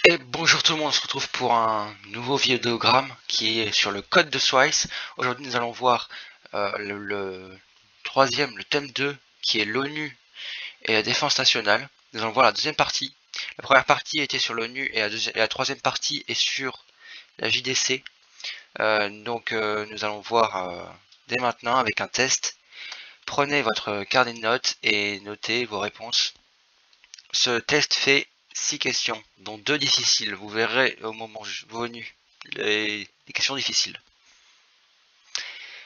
Et bonjour tout le monde, on se retrouve pour un nouveau vidéogramme qui est sur le code de Swice. Aujourd'hui nous allons voir le troisième, le thème 2, qui est l'ONU et la défense nationale. Nous allons voir la deuxième partie. La première partie était sur l'ONU et la troisième partie est sur la JDC. Nous allons voir dès maintenant avec un test. Prenez votre carnet de notes et notez vos réponses. Ce test fait 6 questions, dont 2 difficiles. Vous verrez au moment venu les questions difficiles.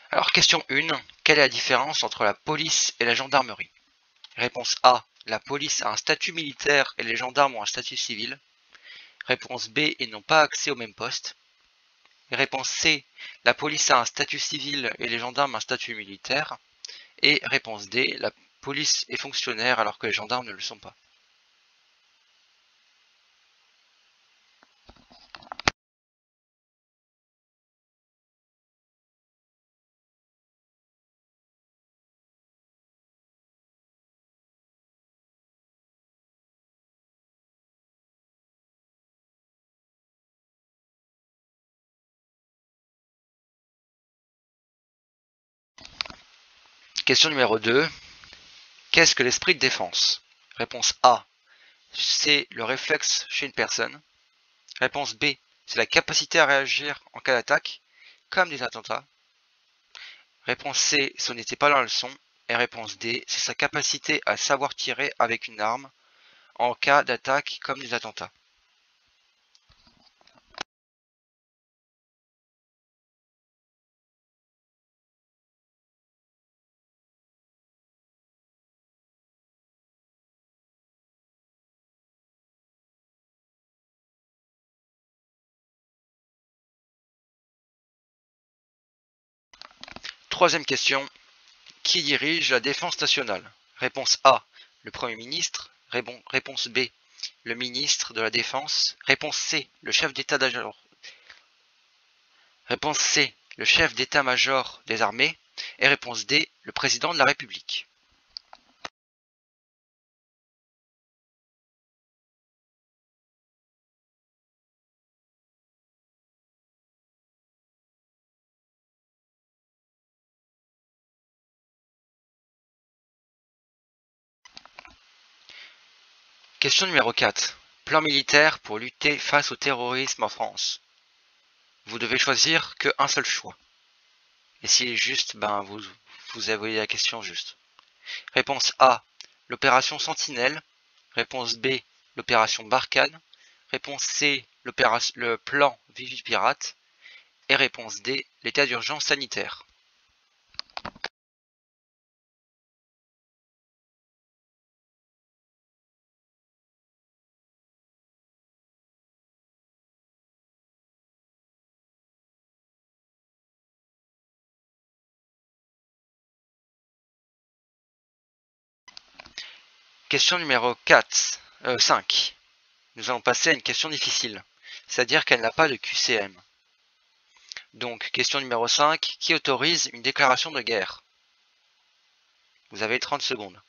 Alors, question 1. Quelle est la différence entre la police et la gendarmerie? Réponse A. La police a un statut militaire et les gendarmes ont un statut civil. Réponse B. Ils n'ont pas accès au même poste. Réponse C. La police a un statut civil et les gendarmes un statut militaire. Et réponse D. La police est fonctionnaire alors que les gendarmes ne le sont pas. Question numéro 2. Qu'est-ce que l'esprit de défense? Réponse A. C'est le réflexe chez une personne. Réponse B. C'est la capacité à réagir en cas d'attaque, comme des attentats. Réponse C. Ce n'était pas la leçon. Et réponse D. C'est sa capacité à savoir tirer avec une arme en cas d'attaque, comme des attentats. Troisième question. Qui dirige la défense nationale? Réponse A. Le Premier ministre. Réponse B. Le ministre de la Défense. Réponse C. Le chef d'état-major. Réponse C. Le chef d'état-major des armées. Et réponse D. Le président de la République. Question numéro 4. Plan militaire pour lutter face au terrorisme en France. Vous devez choisir qu'un seul choix. Et s'il est juste, vous avez la question juste. Réponse A. L'opération Sentinelle. Réponse B. L'opération Barkhane. Réponse C. Le plan Vigipirate. Et réponse D. L'état d'urgence sanitaire. Question numéro 5. Nous allons passer à une question difficile, c'est-à-dire qu'elle n'a pas de QCM. Donc, question numéro 5. Qui autorise une déclaration de guerre? Vous avez 30 secondes.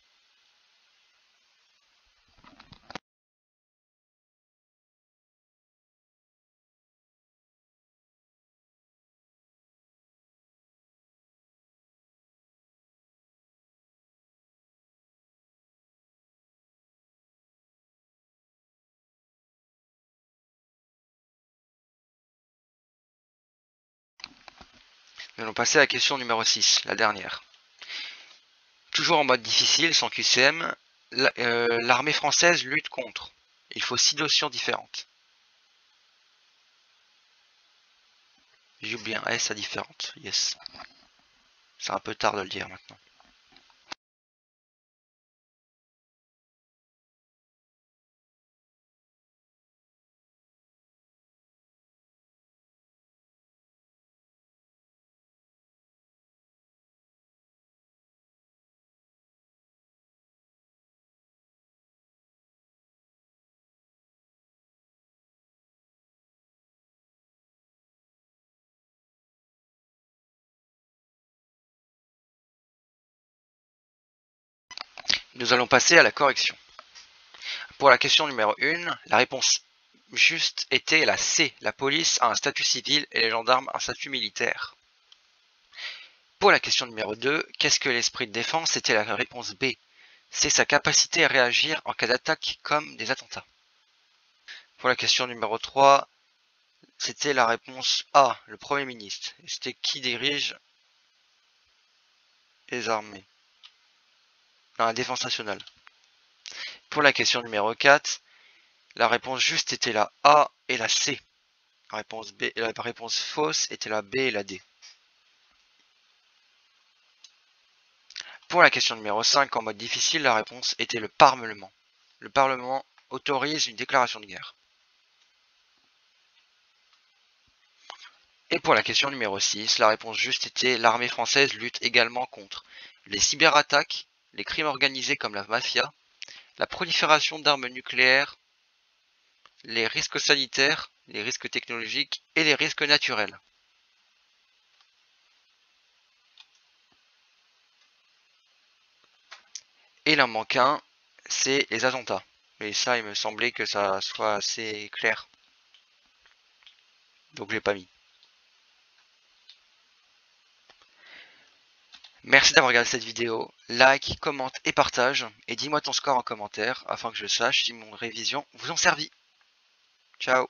Nous allons passer à la question numéro 6, la dernière. Toujours en mode difficile, sans QCM, l'armée française lutte contre. Il faut 6 notions différentes. J'ai oublié un S à différentes. Yes. C'est un peu tard de le dire maintenant. Nous allons passer à la correction. Pour la question numéro 1, la réponse juste était la C. La police a un statut civil et les gendarmes un statut militaire. Pour la question numéro 2, qu'est-ce que l'esprit de défense? C'était la réponse B. C'est sa capacité à réagir en cas d'attaque comme des attentats. Pour la question numéro 3, c'était la réponse A, le Premier ministre. C'était qui dirige les armées dans la défense nationale. Pour la question numéro 4, la réponse juste était la A et la C. La réponse fausse était la B et la D. Pour la question numéro 5, en mode difficile, la réponse était le Parlement. Le Parlement autorise une déclaration de guerre. Et pour la question numéro 6, la réponse juste était l'armée française lutte également contre les cyberattaques, les crimes organisés comme la mafia, la prolifération d'armes nucléaires, les risques sanitaires, les risques technologiques et les risques naturels. Et il en manque un, c'est les attentats. Mais ça, il me semblait que ça soit assez clair. Donc j'ai pas mis. Merci d'avoir regardé cette vidéo. Like, commente et partage. Et dis-moi ton score en commentaire afin que je sache si mon révision vous ont servi. Ciao.